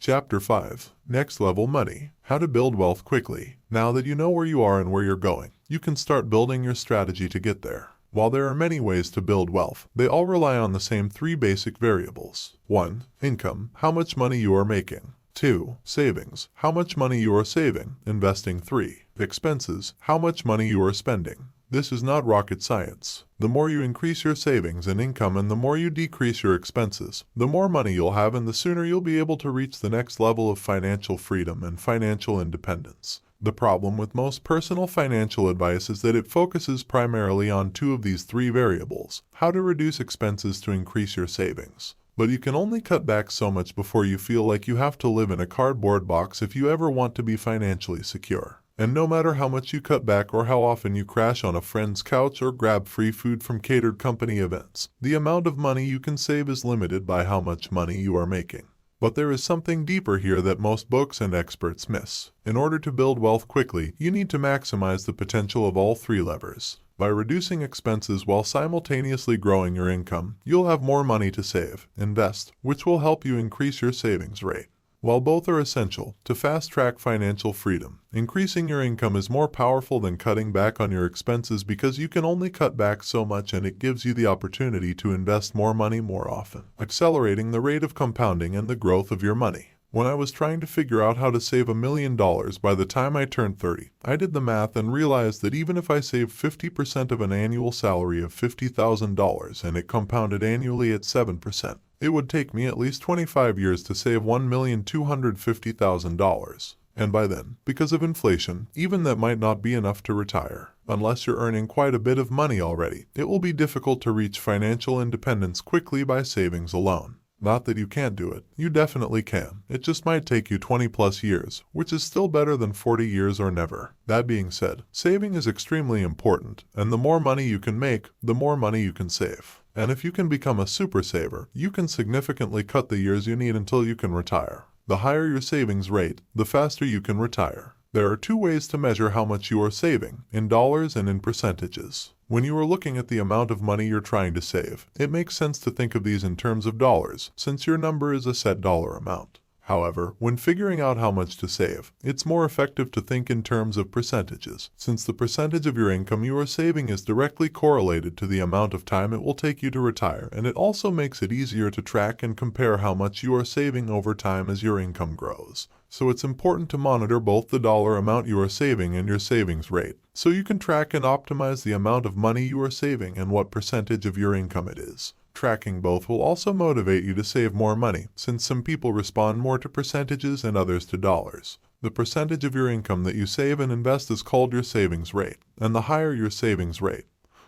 Chapter 5. Next Level Money. How to build wealth quickly. Now that you know where you are and where you're going, you can start building your strategy to get there. While there are many ways to build wealth, they all rely on the same three basic variables. 1. Income, how much money you are making. 2. Savings, how much money you are saving, investing. 3. Expenses, how much money you are spending. This is not rocket science. The more you increase your savings and income and the more you decrease your expenses, the more money you'll have and the sooner you'll be able to reach the next level of financial freedom and financial independence. The problem with most personal financial advice is that it focuses primarily on two of these three variables: how to reduce expenses to increase your savings. But you can only cut back so much before you feel like you have to live in a cardboard box if you ever want to be financially secure. And no matter how much you cut back or how often you crash on a friend's couch or grab free food from catered company events, the amount of money you can save is limited by how much money you are making. But there is something deeper here that most books and experts miss. In order to build wealth quickly, you need to maximize the potential of all three levers. By reducing expenses while simultaneously growing your income, you'll have more money to save, invest, which will help you increase your savings rate. While both are essential to fast-track financial freedom, increasing your income is more powerful than cutting back on your expenses because you can only cut back so much and it gives you the opportunity to invest more money more often, accelerating the rate of compounding and the growth of your money. When I was trying to figure out how to save $1 million by the time I turned 30, I did the math and realized that even if I saved 50% of an annual salary of $50,000 and it compounded annually at 7%, it would take me at least 25 years to save $1,250,000. And by then, because of inflation, even that might not be enough to retire. Unless you're earning quite a bit of money already, it will be difficult to reach financial independence quickly by savings alone. Not that you can't do it, you definitely can. It just might take you 20 plus years, which is still better than 40 years or never. That being said, saving is extremely important, and the more money you can make, the more money you can save. And if you can become a super saver, you can significantly cut the years you need until you can retire. The higher your savings rate, the faster you can retire. There are two ways to measure how much you are saving, in dollars and in percentages. When you are looking at the amount of money you're trying to save, it makes sense to think of these in terms of dollars, since your number is a set dollar amount. However, when figuring out how much to save, it's more effective to think in terms of percentages, since the percentage of your income you are saving is directly correlated to the amount of time it will take you to retire, and it also makes it easier to track and compare how much you are saving over time as your income grows. So it's important to monitor both the dollar amount you are saving and your savings rate, so you can track and optimize the amount of money you are saving and what percentage of your income it is. Tracking both will also motivate you to save more money, since some people respond more to percentages and others to dollars. The percentage of your income that you save and invest is called your savings rate, and the higher your savings rate,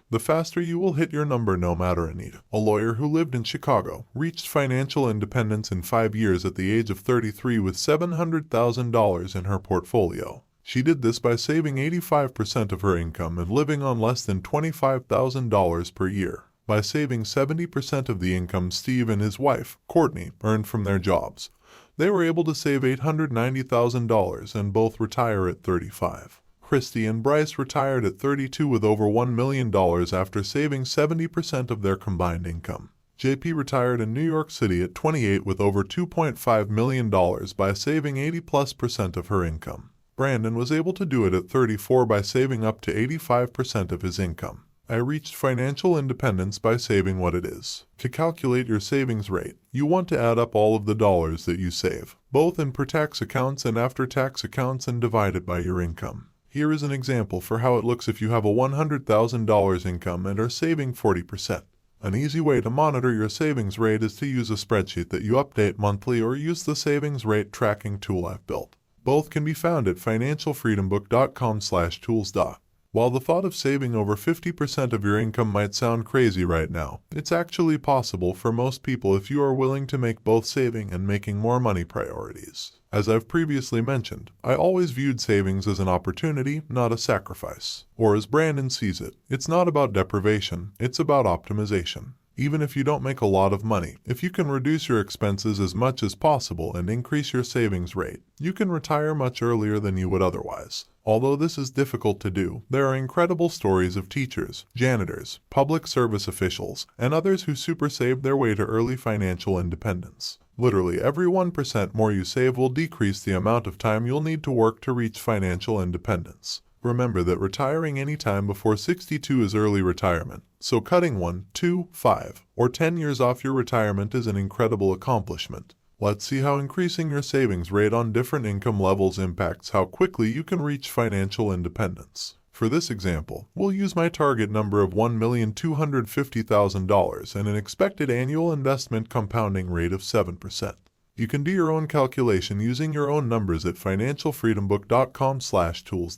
the faster you will hit your number no matter a need. A lawyer who lived in Chicago reached financial independence in 5 years at the age of 33 with $700,000 in her portfolio. She did this by saving 85% of her income and living on less than $25,000 per year. By saving 70% of the income Steve and his wife, Courtney, earned from their jobs, they were able to save $890,000 and both retire at 35. Christy and Bryce retired at 32 with over $1 million after saving 70% of their combined income. JP retired in New York City at 28 with over $2.5 million by saving 80+% of her income. Brandon was able to do it at 34 by saving up to 85% of his income. I reached financial independence by saving what it is. To calculate your savings rate, you want to add up all of the dollars that you save, both in per-tax accounts and after-tax accounts, and divide it by your income. Here is an example for how it looks if you have a $100,000 income and are saving 40%. An easy way to monitor your savings rate is to use a spreadsheet that you update monthly or use the savings rate tracking tool I've built. Both can be found at financialfreedombook.com/tools. While the thought of saving over 50% of your income might sound crazy right now, it's actually possible for most people if you are willing to make both saving and making more money priorities. As I've previously mentioned, I always viewed savings as an opportunity, not a sacrifice. Or as Brandon sees it, it's not about deprivation, it's about optimization. Even if you don't make a lot of money, if you can reduce your expenses as much as possible and increase your savings rate, you can retire much earlier than you would otherwise. Although this is difficult to do, there are incredible stories of teachers, janitors, public service officials, and others who super saved their way to early financial independence. Literally every 1% more you save will decrease the amount of time you'll need to work to reach financial independence. Remember that retiring any time before 62 is early retirement, so cutting 1, 2, 5, or 10 years off your retirement is an incredible accomplishment. Let's see how increasing your savings rate on different income levels impacts how quickly you can reach financial independence. For this example, we'll use my target number of $1,250,000 and an expected annual investment compounding rate of 7%. You can do your own calculation using your own numbers at financialfreedombook.com/tools.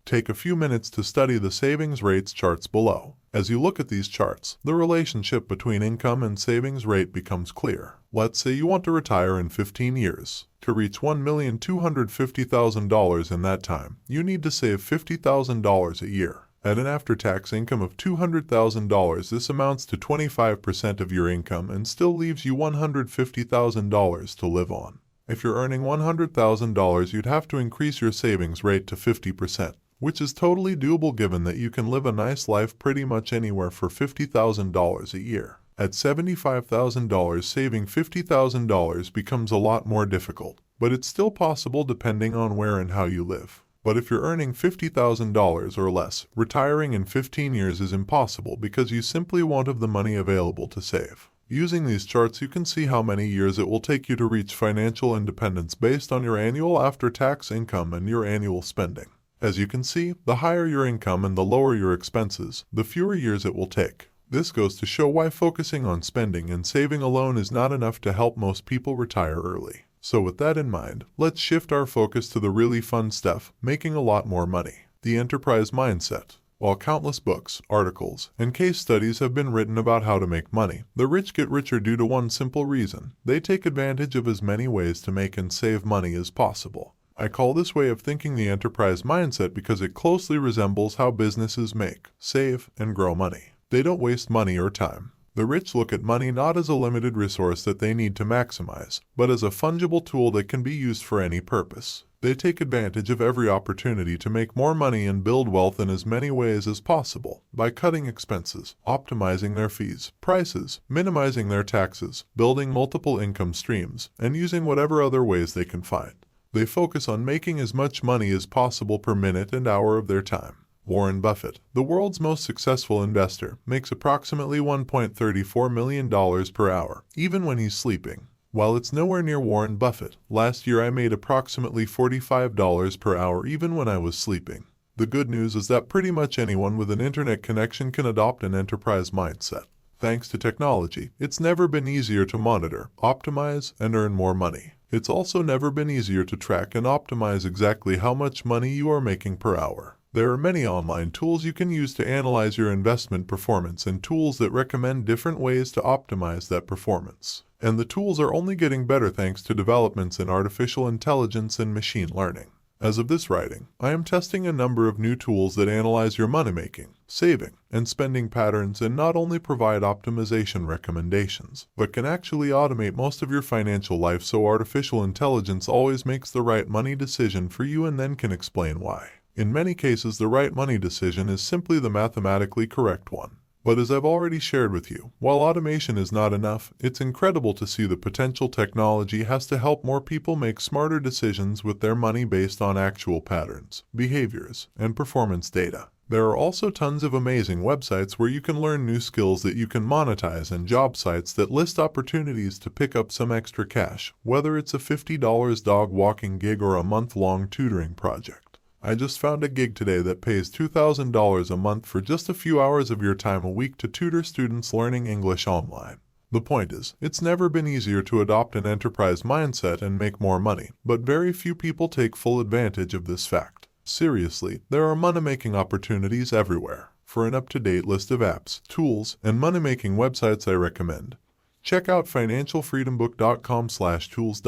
Take a few minutes to study the savings rates charts below. As you look at these charts, the relationship between income and savings rate becomes clear. Let's say you want to retire in 15 years. To reach $1,250,000 in that time, you need to save $50,000 a year. At an after-tax income of $200,000, this amounts to 25% of your income and still leaves you $150,000 to live on. If you're earning $100,000, you'd have to increase your savings rate to 50%. Which is totally doable given that you can live a nice life pretty much anywhere for $50,000 a year. At $75,000, saving $50,000 becomes a lot more difficult, but it's still possible depending on where and how you live. But if you're earning $50,000 or less, retiring in 15 years is impossible because you simply won't have the money available to save. Using these charts, you can see how many years it will take you to reach financial independence based on your annual after-tax income and your annual spending. As you can see, the higher your income and the lower your expenses, the fewer years it will take. This goes to show why focusing on spending and saving alone is not enough to help most people retire early. So with that in mind, let's shift our focus to the really fun stuff, making a lot more money. The enterprise mindset. While countless books, articles, and case studies have been written about how to make money, the rich get richer due to one simple reason: they take advantage of as many ways to make and save money as possible. I call this way of thinking the enterprise mindset because it closely resembles how businesses make, save, and grow money. They don't waste money or time. The rich look at money not as a limited resource that they need to maximize, but as a fungible tool that can be used for any purpose. They take advantage of every opportunity to make more money and build wealth in as many ways as possible, by cutting expenses, optimizing their fees, prices, minimizing their taxes, building multiple income streams, and using whatever other ways they can find. They focus on making as much money as possible per minute and hour of their time. Warren Buffett, the world's most successful investor, makes approximately $1.34 million per hour, even when he's sleeping. While it's nowhere near Warren Buffett, last year I made approximately $45 per hour even when I was sleeping. The good news is that pretty much anyone with an internet connection can adopt an enterprise mindset. Thanks to technology, it's never been easier to monitor, optimize, and earn more money. It's also never been easier to track and optimize exactly how much money you are making per hour. There are many online tools you can use to analyze your investment performance and tools that recommend different ways to optimize that performance. And the tools are only getting better thanks to developments in artificial intelligence and machine learning. As of this writing, I am testing a number of new tools that analyze your money-making, saving, and spending patterns and not only provide optimization recommendations, but can actually automate most of your financial life so artificial intelligence always makes the right money decision for you and then can explain why. In many cases, the right money decision is simply the mathematically correct one. But as I've already shared with you, while automation is not enough, it's incredible to see the potential technology has to help more people make smarter decisions with their money based on actual patterns, behaviors, and performance data. There are also tons of amazing websites where you can learn new skills that you can monetize and job sites that list opportunities to pick up some extra cash, whether it's a $50 dog walking gig or a month-long tutoring project. I just found a gig today that pays $2,000 a month for just a few hours of your time a week to tutor students learning English online. The point is, it's never been easier to adopt an enterprise mindset and make more money, but very few people take full advantage of this fact. Seriously, there are money-making opportunities everywhere. For an up-to-date list of apps, tools, and money-making websites I recommend, check out financialfreedombook.com/tools.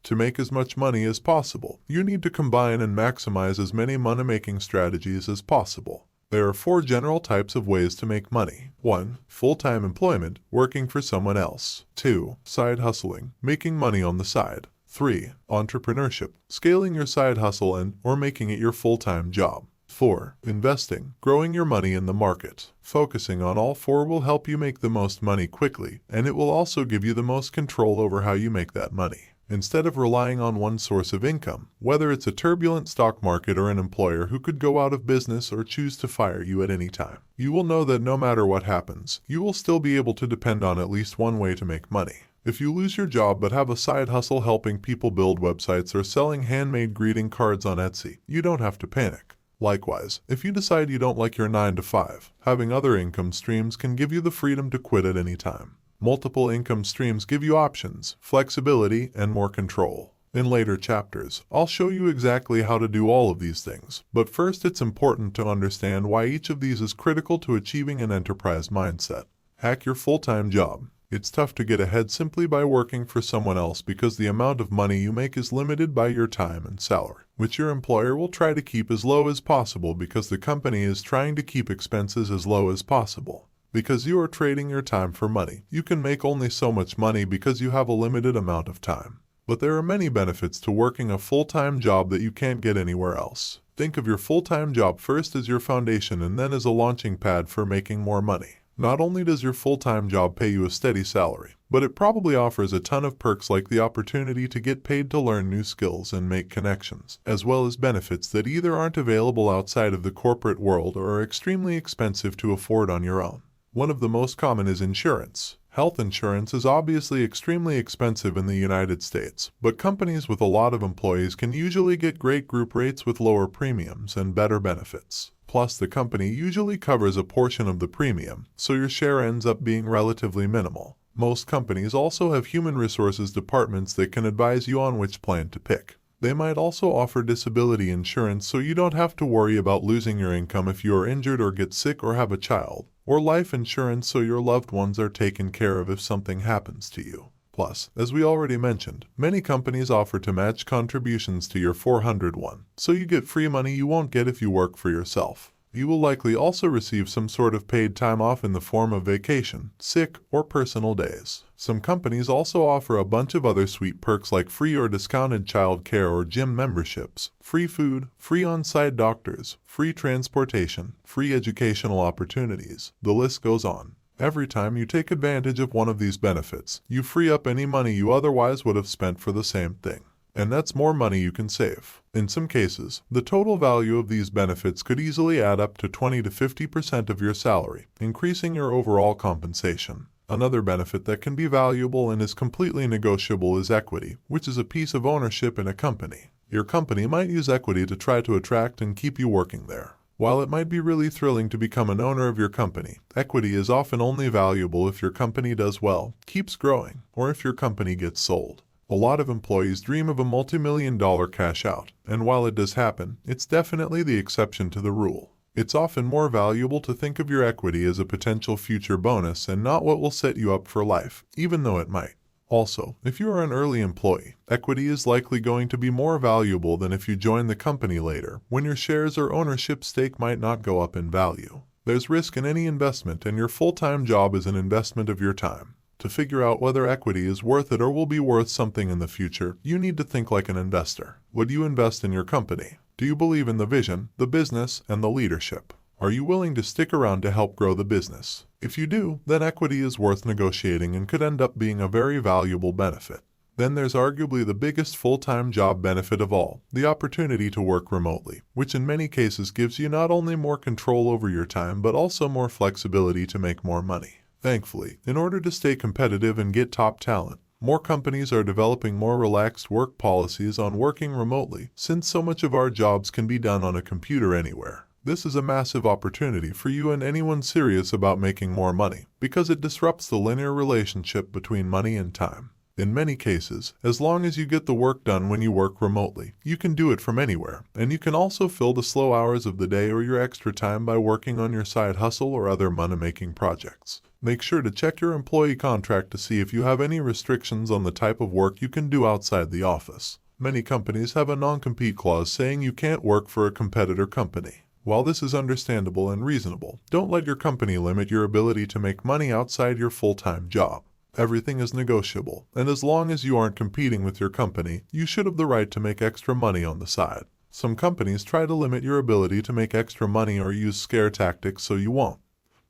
To make as much money as possible, you need to combine and maximize as many money-making strategies as possible. There are 4 general types of ways to make money. 1. Full-time employment, working for someone else. 2. Side hustling, making money on the side. 3. Entrepreneurship, scaling your side hustle and/or making it your full-time job. 4. Investing, growing your money in the market. Focusing on all four will help you make the most money quickly, and it will also give you the most control over how you make that money. Instead of relying on one source of income, whether it's a turbulent stock market or an employer who could go out of business or choose to fire you at any time, you will know that no matter what happens, you will still be able to depend on at least one way to make money. If you lose your job but have a side hustle helping people build websites or selling handmade greeting cards on Etsy, you don't have to panic. Likewise, if you decide you don't like your 9 to 5, having other income streams can give you the freedom to quit at any time. Multiple income streams give you options, flexibility, and more control. In later chapters, I'll show you exactly how to do all of these things, but first it's important to understand why each of these is critical to achieving an enterprise mindset. Hack your full-time job. It's tough to get ahead simply by working for someone else because the amount of money you make is limited by your time and salary, which your employer will try to keep as low as possible because the company is trying to keep expenses as low as possible. Because you are trading your time for money, you can make only so much money because you have a limited amount of time. But there are many benefits to working a full-time job that you can't get anywhere else. Think of your full-time job first as your foundation and then as a launching pad for making more money. Not only does your full-time job pay you a steady salary, but it probably offers a ton of perks like the opportunity to get paid to learn new skills and make connections, as well as benefits that either aren't available outside of the corporate world or are extremely expensive to afford on your own. One of the most common is insurance. Health insurance is obviously extremely expensive in the United States, but companies with a lot of employees can usually get great group rates with lower premiums and better benefits. Plus, the company usually covers a portion of the premium, so your share ends up being relatively minimal. Most companies also have human resources departments that can advise you on which plan to pick. They might also offer disability insurance so you don't have to worry about losing your income if you are injured or get sick or have a child, or life insurance so your loved ones are taken care of if something happens to you. Plus, as we already mentioned, many companies offer to match contributions to your 401, so you get free money you won't get if you work for yourself. You will likely also receive some sort of paid time off in the form of vacation, sick, or personal days. Some companies also offer a bunch of other sweet perks like free or discounted child care or gym memberships, free food, free on-site doctors, free transportation, free educational opportunities. The list goes on. Every time you take advantage of one of these benefits, you free up any money you otherwise would have spent for the same thing. And that's more money you can save. In some cases, the total value of these benefits could easily add up to 20 to 50% of your salary, increasing your overall compensation. Another benefit that can be valuable and is completely negotiable is equity, which is a piece of ownership in a company. Your company might use equity to try to attract and keep you working there. While it might be really thrilling to become an owner of your company, equity is often only valuable if your company does well, keeps growing, or if your company gets sold. A lot of employees dream of a multi-million-dollar cash out, and while it does happen, it's definitely the exception to the rule. It's often more valuable to think of your equity as a potential future bonus and not what will set you up for life, even though it might. Also, if you are an early employee, equity is likely going to be more valuable than if you join the company later, when your shares or ownership stake might not go up in value. There's risk in any investment, and your full-time job is an investment of your time. To figure out whether equity is worth it or will be worth something in the future, you need to think like an investor. Would you invest in your company? Do you believe in the vision, the business, and the leadership? Are you willing to stick around to help grow the business? If you do, then equity is worth negotiating and could end up being a very valuable benefit. Then there's arguably the biggest full-time job benefit of all, the opportunity to work remotely, which in many cases gives you not only more control over your time but also more flexibility to make more money. Thankfully, in order to stay competitive and get top talent, more companies are developing more relaxed work policies on working remotely, since so much of our jobs can be done on a computer anywhere. This is a massive opportunity for you and anyone serious about making more money, because it disrupts the linear relationship between money and time. In many cases, as long as you get the work done when you work remotely, you can do it from anywhere, and you can also fill the slow hours of the day or your extra time by working on your side hustle or other money-making projects. Make sure to check your employee contract to see if you have any restrictions on the type of work you can do outside the office. Many companies have a non-compete clause saying you can't work for a competitor company. While this is understandable and reasonable, don't let your company limit your ability to make money outside your full-time job. Everything is negotiable, and as long as you aren't competing with your company, you should have the right to make extra money on the side. Some companies try to limit your ability to make extra money or use scare tactics so you won't.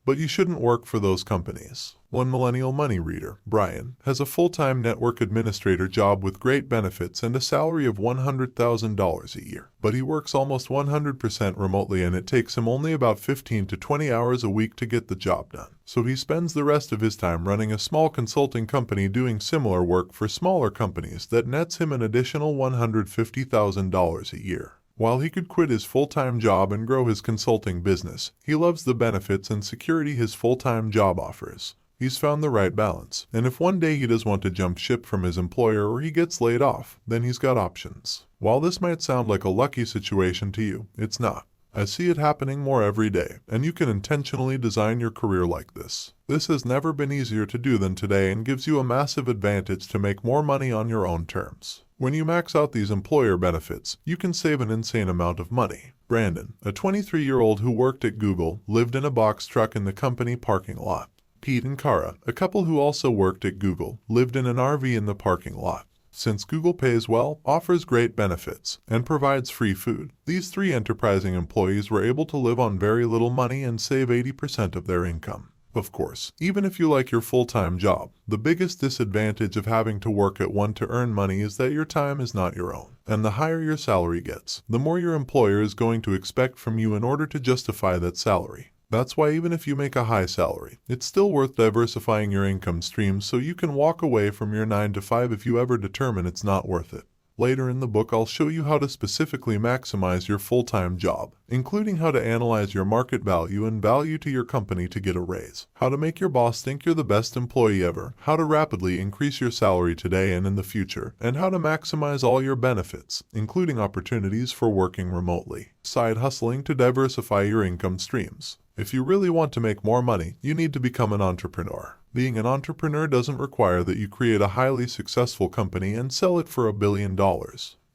But you shouldn't work for those companies. One millennial money reader, Brian, has a full-time network administrator job with great benefits and a salary of $100,000 a year. But he works almost 100% remotely, and it takes him only about 15 to 20 hours a week to get the job done. So he spends the rest of his time running a small consulting company doing similar work for smaller companies that nets him an additional $150,000 a year. While he could quit his full-time job and grow his consulting business, he loves the benefits and security his full-time job offers. He's found the right balance, and if one day he does want to jump ship from his employer or he gets laid off, then he's got options. While this might sound like a lucky situation to you, it's not. I see it happening more every day, and you can intentionally design your career like this. This has never been easier to do than today and gives you a massive advantage to make more money on your own terms. When you max out these employer benefits, you can save an insane amount of money. Brandon, a 23-year-old who worked at Google, lived in a box truck in the company parking lot. Pete and Kara, a couple who also worked at Google, lived in an RV in the parking lot. Since Google pays well, offers great benefits, and provides free food, these three enterprising employees were able to live on very little money and save 80% of their income. Of course, even if you like your full-time job, the biggest disadvantage of having to work at one to earn money is that your time is not your own. And the higher your salary gets, the more your employer is going to expect from you in order to justify that salary. That's why even if you make a high salary, it's still worth diversifying your income streams so you can walk away from your 9 to 5 if you ever determine it's not worth it. Later in the book, I'll show you how to specifically maximize your full-time job, including how to analyze your market value and value to your company to get a raise, how to make your boss think you're the best employee ever, how to rapidly increase your salary today and in the future, and how to maximize all your benefits, including opportunities for working remotely. Side hustling to diversify your income streams. If you really want to make more money, you need to become an entrepreneur. Being an entrepreneur doesn't require that you create a highly successful company and sell it for $1 billion.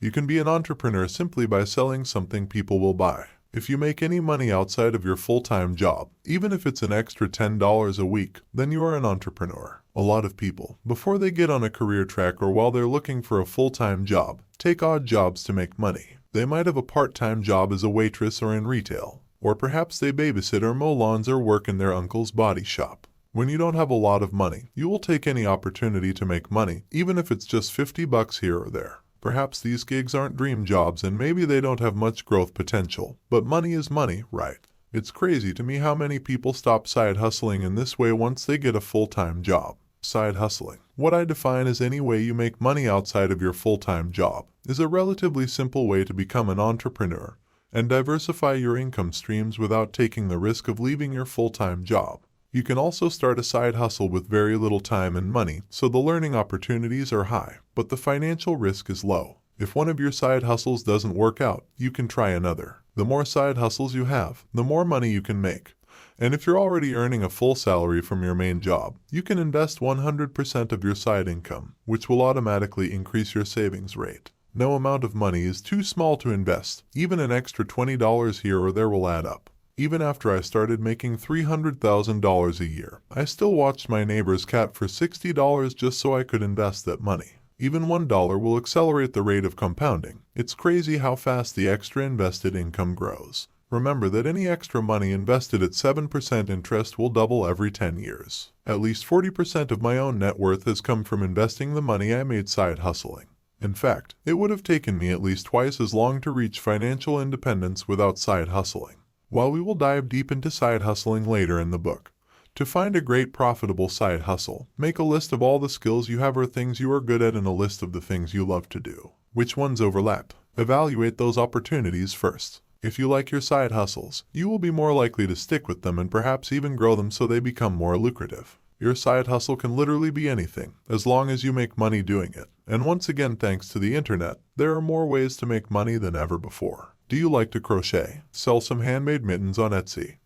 You can be an entrepreneur simply by selling something people will buy. If you make any money outside of your full-time job, even if it's an extra $10 a week, then you are an entrepreneur. A lot of people, before they get on a career track or while they're looking for a full-time job, take odd jobs to make money. They might have a part-time job as a waitress or in retail, or perhaps they babysit or mow lawns or work in their uncle's body shop. When you don't have a lot of money, you will take any opportunity to make money, even if it's just $50 here or there. Perhaps these gigs aren't dream jobs and maybe they don't have much growth potential, but money is money, right? It's crazy to me how many people stop side hustling in this way once they get a full-time job. Side hustling, what I define as any way you make money outside of your full-time job, is a relatively simple way to become an entrepreneur and diversify your income streams without taking the risk of leaving your full-time job. You can also start a side hustle with very little time and money, so the learning opportunities are high, but the financial risk is low. If one of your side hustles doesn't work out, you can try another. The more side hustles you have, the more money you can make. And if you're already earning a full salary from your main job, you can invest 100% of your side income, which will automatically increase your savings rate. No amount of money is too small to invest. Even an extra $20 here or there will add up. Even after I started making $300,000 a year, I still watched my neighbor's cat for $60 just so I could invest that money. Even $1 will accelerate the rate of compounding. It's crazy how fast the extra invested income grows. Remember that any extra money invested at 7% interest will double every 10 years. At least 40% of my own net worth has come from investing the money I made side hustling. In fact, it would have taken me at least twice as long to reach financial independence without side hustling. While we will dive deep into side hustling later in the book, to find a great profitable side hustle, make a list of all the skills you have or things you are good at and a list of the things you love to do. Which ones overlap? Evaluate those opportunities first. If you like your side hustles, you will be more likely to stick with them and perhaps even grow them so they become more lucrative. Your side hustle can literally be anything, as long as you make money doing it. And once again, thanks to the internet, there are more ways to make money than ever before. Do you like to crochet? Sell some handmade mittens on Etsy.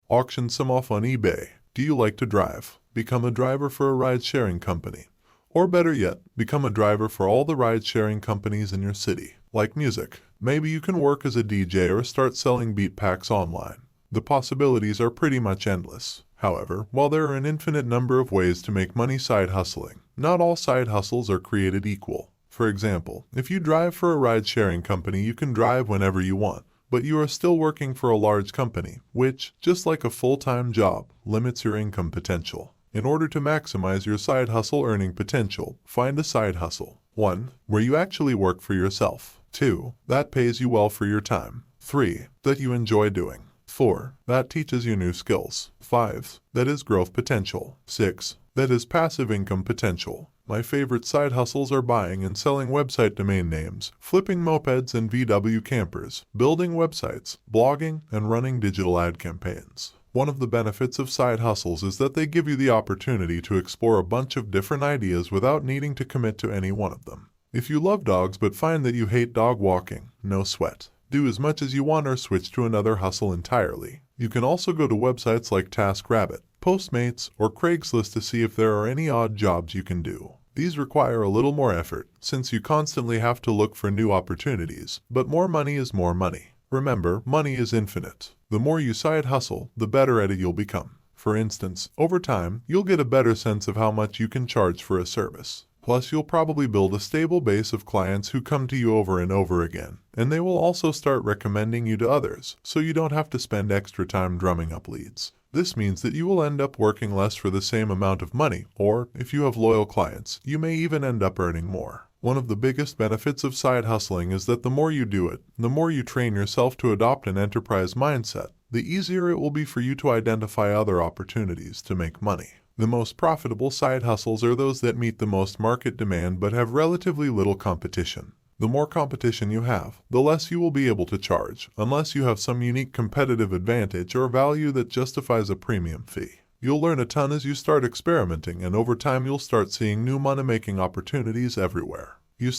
Auction some off on eBay. Do you like to drive? Become a driver for a ride-sharing company. Or better yet, become a driver for all the ride-sharing companies in your city. Like music, maybe you can work as a DJ or start selling beat packs online. The possibilities are pretty much endless. However, while there are an infinite number of ways to make money side hustling, not all side hustles are created equal. For example, if you drive for a ride-sharing company, you can drive whenever you want, but you are still working for a large company, which, just like a full-time job, limits your income potential. In order to maximize your side hustle earning potential, find a side hustle. 1. Where you actually work for yourself. 2. That pays you well for your time. 3. That you enjoy doing. 4. That teaches you new skills. 5. That is growth potential. 6. That is passive income potential. My favorite side hustles are buying and selling website domain names, flipping mopeds and VW campers, building websites, blogging, and running digital ad campaigns. One of the benefits of side hustles is that they give you the opportunity to explore a bunch of different ideas without needing to commit to any one of them. If you love dogs but find that you hate dog walking, no sweat. Do as much as you want or switch to another hustle entirely. You can also go to websites like TaskRabbit, Postmates, or Craigslist to see if there are any odd jobs you can do. These require a little more effort, since you constantly have to look for new opportunities, but more money is more money. Remember, money is infinite. The more you side hustle, the better at it you'll become. For instance, over time, you'll get a better sense of how much you can charge for a service. Plus, you'll probably build a stable base of clients who come to you over and over again, and they will also start recommending you to others, so you don't have to spend extra time drumming up leads. This means that you will end up working less for the same amount of money, or, if you have loyal clients, you may even end up earning more. One of the biggest benefits of side hustling is that the more you do it, the more you train yourself to adopt an enterprise mindset, the easier it will be for you to identify other opportunities to make money. The most profitable side hustles are those that meet the most market demand but have relatively little competition. The more competition you have, the less you will be able to charge, unless you have some unique competitive advantage or value that justifies a premium fee. You'll learn a ton as you start experimenting, and over time you'll start seeing new money-making opportunities everywhere. You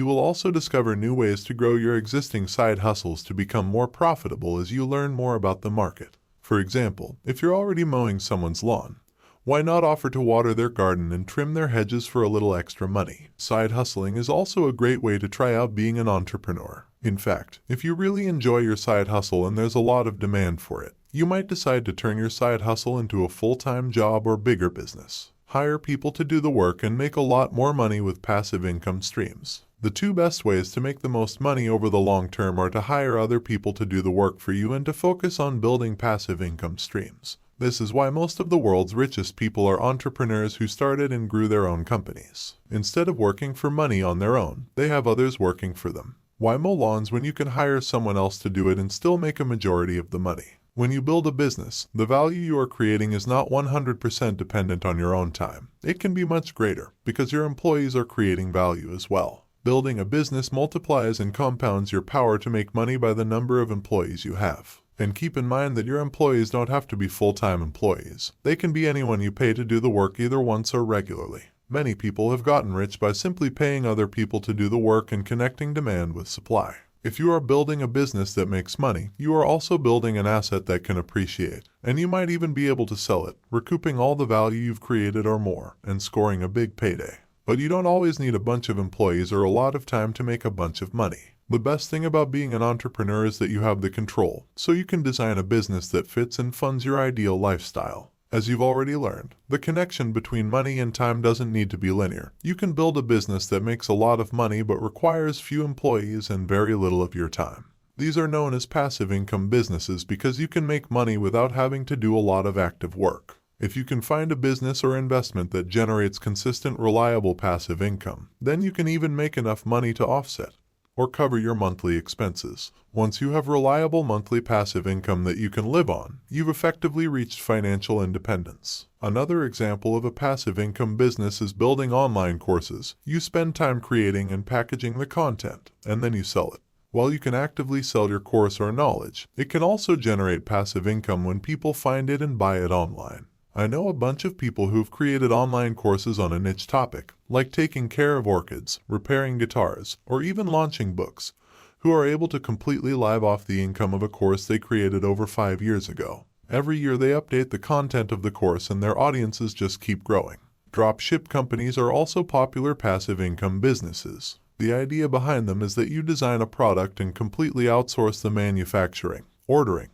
will also discover new ways to grow your existing side hustles to become more profitable as you learn more about the market. For example, if you're already mowing someone's lawn, why not offer to water their garden and trim their hedges for a little extra money? Side hustling is also a great way to try out being an entrepreneur. In fact, if you really enjoy your side hustle and there's a lot of demand for it, you might decide to turn your side hustle into a full-time job or bigger business. Hire people to do the work and make a lot more money with passive income streams. The two best ways to make the most money over the long term are to hire other people to do the work for you and to focus on building passive income streams. This is why most of the world's richest people are entrepreneurs who started and grew their own companies. Instead of working for money on their own, they have others working for them. Why mow lawns when you can hire someone else to do it and still make a majority of the money? When you build a business, the value you are creating is not 100% dependent on your own time. It can be much greater, because your employees are creating value as well. Building a business multiplies and compounds your power to make money by the number of employees you have. And keep in mind that your employees don't have to be full-time employees. They can be anyone you pay to do the work either once or regularly. Many people have gotten rich by simply paying other people to do the work and connecting demand with supply. If you are building a business that makes money, you are also building an asset that can appreciate, and you might even be able to sell it, recouping all the value you've created or more, and scoring a big payday. But you don't always need a bunch of employees or a lot of time to make a bunch of money. The best thing about being an entrepreneur is that you have the control, so you can design a business that fits and funds your ideal lifestyle. As you've already learned, the connection between money and time doesn't need to be linear. You can build a business that makes a lot of money but requires few employees and very little of your time. These are known as passive income businesses because you can make money without having to do a lot of active work. If you can find a business or investment that generates consistent, reliable passive income, then you can even make enough money to offset or cover your monthly expenses. Once you have reliable monthly passive income that you can live on, you've effectively reached financial independence. Another example of a passive income business is building online courses. You spend time creating and packaging the content, and then you sell it. While you can actively sell your course or knowledge, it can also generate passive income when people find it and buy it online. I know a bunch of people who've created online courses on a niche topic, like taking care of orchids, repairing guitars, or even launching books, who are able to completely live off the income of a course they created over 5 years ago. Every year they update the content of the course and their audiences just keep growing. Dropship companies are also popular passive income businesses. The idea behind them is that you design a product and completely outsource the manufacturing, ordering,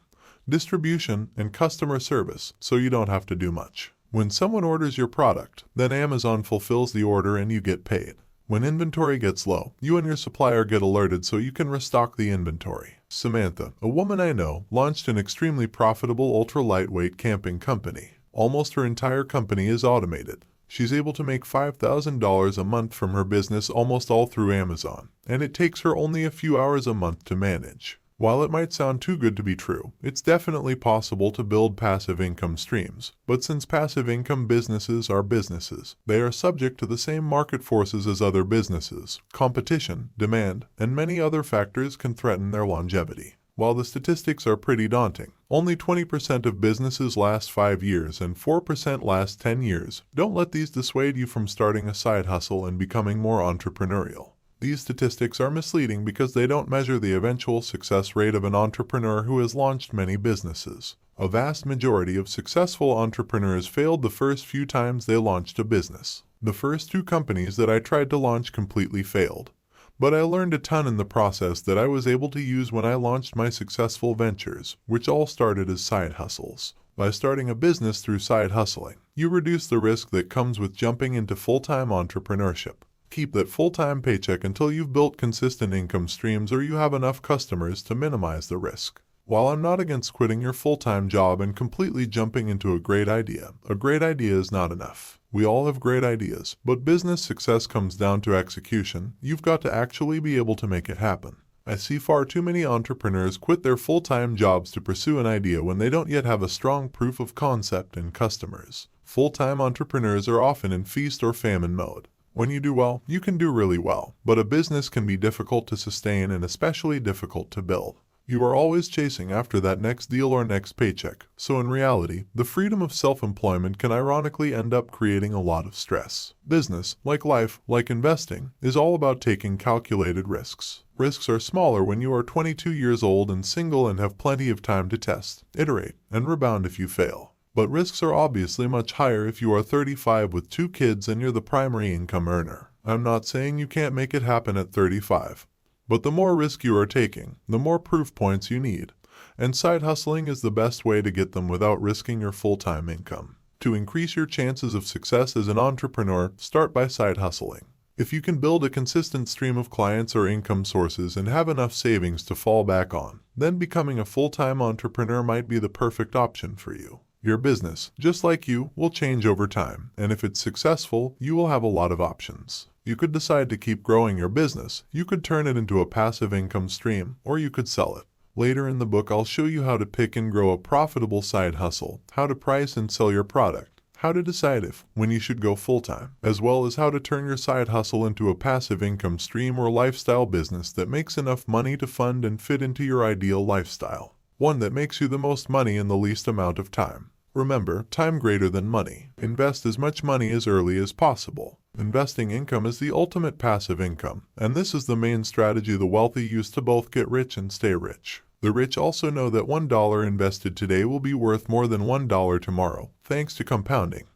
distribution, and customer service, so you don't have to do much. When someone orders your product, then Amazon fulfills the order and you get paid. When inventory gets low, you and your supplier get alerted so you can restock the inventory. Samantha, a woman I know, launched an extremely profitable ultra-lightweight camping company. Almost her entire company is automated. She's able to make $5,000 a month from her business almost all through Amazon, and it takes her only a few hours a month to manage. While it might sound too good to be true, it's definitely possible to build passive income streams. But since passive income businesses are businesses, they are subject to the same market forces as other businesses. Competition, demand, and many other factors can threaten their longevity. While the statistics are pretty daunting, only 20% of businesses last 5 years and 4% last 10 years. Don't let these dissuade you from starting a side hustle and becoming more entrepreneurial. These statistics are misleading because they don't measure the eventual success rate of an entrepreneur who has launched many businesses. A vast majority of successful entrepreneurs failed the first few times they launched a business. The first 2 companies that I tried to launch completely failed. But I learned a ton in the process that I was able to use when I launched my successful ventures, which all started as side hustles. By starting a business through side hustling, you reduce the risk that comes with jumping into full-time entrepreneurship. Keep that full-time paycheck until you've built consistent income streams or you have enough customers to minimize the risk. While I'm not against quitting your full-time job and completely jumping into a great idea is not enough. We all have great ideas, but business success comes down to execution. You've got to actually be able to make it happen. I see far too many entrepreneurs quit their full-time jobs to pursue an idea when they don't yet have a strong proof of concept and customers. Full-time entrepreneurs are often in feast or famine mode. When you do well, you can do really well, but a business can be difficult to sustain and especially difficult to build. You are always chasing after that next deal or next paycheck, so in reality, the freedom of self-employment can ironically end up creating a lot of stress. Business, like life, like investing, is all about taking calculated risks. Risks are smaller when you are 22 years old and single and have plenty of time to test, iterate, and rebound if you fail. But risks are obviously much higher if you are 35 with 2 kids and you're the primary income earner. I'm not saying you can't make it happen at 35. But the more risk you are taking, the more proof points you need. And side hustling is the best way to get them without risking your full-time income. To increase your chances of success as an entrepreneur, start by side hustling. If you can build a consistent stream of clients or income sources and have enough savings to fall back on, then becoming a full-time entrepreneur might be the perfect option for you. Your business, just like you, will change over time, and if it's successful, you will have a lot of options. You could decide to keep growing your business, you could turn it into a passive income stream, or you could sell it. Later in the book, I'll show you how to pick and grow a profitable side hustle, how to price and sell your product, how to decide if, when you should go full-time, as well as how to turn your side hustle into a passive income stream or lifestyle business that makes enough money to fund and fit into your ideal lifestyle. One that makes you the most money in the least amount of time. Remember, time greater than money. Invest as much money as early as possible. Investing income is the ultimate passive income, and this is the main strategy the wealthy use to both get rich and stay rich. The rich also know that $1 invested today will be worth more than $1 tomorrow, thanks to compounding,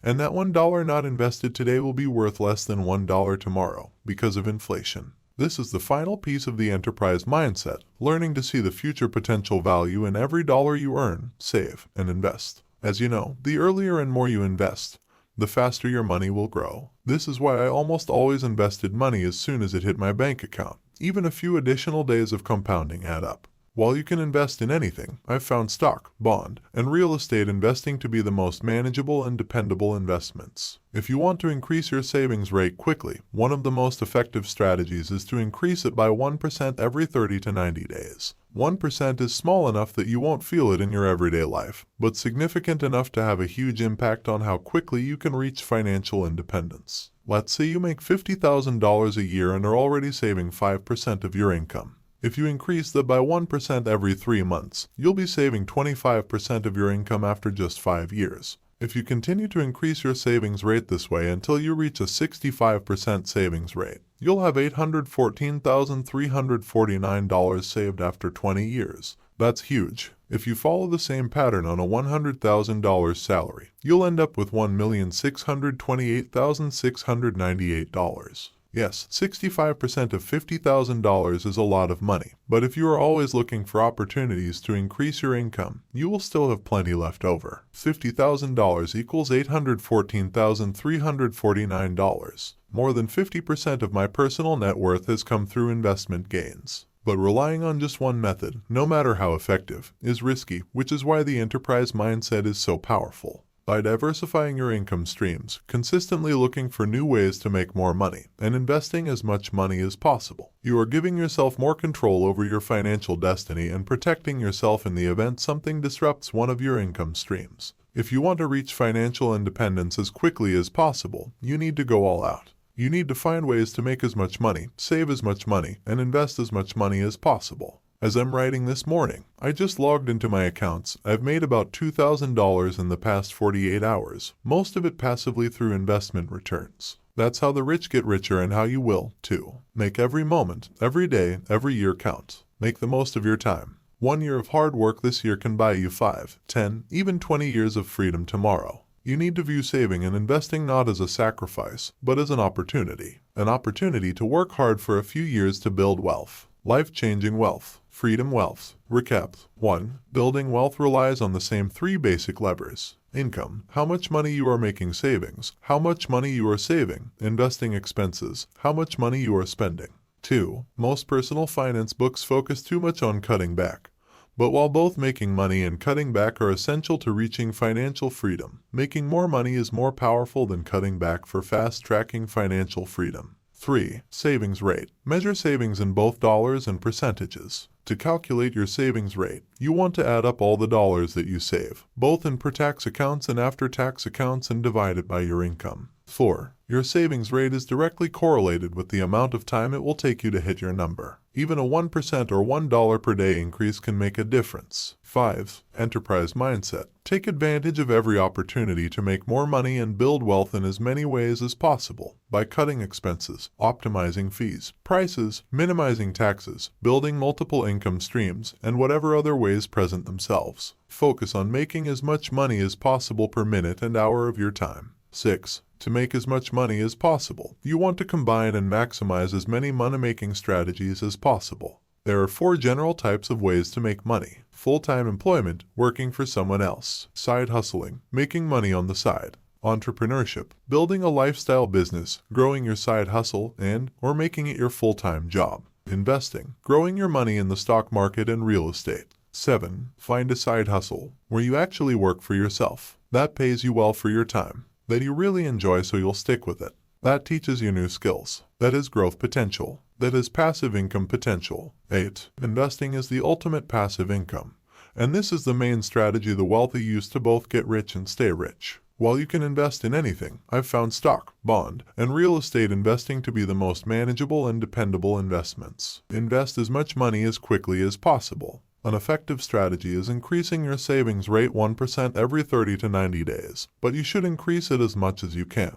and that $1 not invested today will be worth less than $1 tomorrow, because of inflation. This is the final piece of the enterprise mindset, learning to see the future potential value in every dollar you earn, save, and invest. As you know, the earlier and more you invest, the faster your money will grow. This is why I almost always invested money as soon as it hit my bank account. Even a few additional days of compounding add up. While you can invest in anything, I've found stock, bond, and real estate investing to be the most manageable and dependable investments. If you want to increase your savings rate quickly, one of the most effective strategies is to increase it by 1% every 30 to 90 days. 1% is small enough that you won't feel it in your everyday life, but significant enough to have a huge impact on how quickly you can reach financial independence. Let's say you make $50,000 a year and are already saving 5% of your income. If you increase that by 1% every 3 months, you'll be saving 25% of your income after just 5 years. If you continue to increase your savings rate this way until you reach a 65% savings rate, you'll have $814,349 saved after 20 years. That's huge. If you follow the same pattern on a $100,000 salary, you'll end up with $1,628,698. Yes, 65% of $50,000 is a lot of money, but if you are always looking for opportunities to increase your income, you will still have plenty left over. $50,000 equals $814,349. More than 50% of my personal net worth has come through investment gains. But relying on just one method, no matter how effective, is risky, which is why the enterprise mindset is so powerful. By diversifying your income streams, consistently looking for new ways to make more money, and investing as much money as possible, you are giving yourself more control over your financial destiny and protecting yourself in the event something disrupts one of your income streams. If you want to reach financial independence as quickly as possible, you need to go all out. You need to find ways to make as much money, save as much money, and invest as much money as possible. As I'm writing this morning, I just logged into my accounts. I've made about $2,000 in the past 48 hours, most of it passively through investment returns. That's how the rich get richer and how you will, too. Make every moment, every day, every year count. Make the most of your time. 1 year of hard work this year can buy you 5, 10, even 20 years of freedom tomorrow. You need to view saving and investing not as a sacrifice, but as an opportunity. An opportunity to work hard for a few years to build wealth. Life-changing wealth. Freedom wealth. Recap. 1. Building wealth relies on the same 3 basic levers. Income. How much money you are making savings. How much money you are saving. Investing expenses. How much money you are spending. 2. Most personal finance books focus too much on cutting back. But while both making money and cutting back are essential to reaching financial freedom, making more money is more powerful than cutting back for fast-tracking financial freedom. 3. Savings rate. Measure savings in both dollars and percentages. To calculate your savings rate, you want to add up all the dollars that you save, both in per-tax accounts and after-tax accounts, and divide it by your income. 4. Your savings rate is directly correlated with the amount of time it will take you to hit your number. Even a 1% or $1 per day increase can make a difference. 5. Enterprise mindset. Take advantage of every opportunity to make more money and build wealth in as many ways as possible, by cutting expenses, optimizing fees, prices, minimizing taxes, building multiple income streams, and whatever other ways present themselves. Focus on making as much money as possible per minute and hour of your time. 6. To make as much money as possible, you want to combine and maximize as many money-making strategies as possible. There are 4 general types of ways to make money: full-time employment, working for someone else; side hustling, making money on the side; entrepreneurship, building a lifestyle business, growing your side hustle or making it your full-time job; investing, growing your money in the stock market and real estate. 7. Find a side hustle, where you actually work for yourself. That pays you well for your time, that you really enjoy, so you'll stick with it. That teaches you new skills. That is growth potential. That is passive income potential. 8. Investing is the ultimate passive income. And this is the main strategy the wealthy use to both get rich and stay rich. While you can invest in anything, I've found stock, bond, and real estate investing to be the most manageable and dependable investments. Invest as much money as quickly as possible. An effective strategy is increasing your savings rate 1% every 30 to 90 days, but you should increase it as much as you can.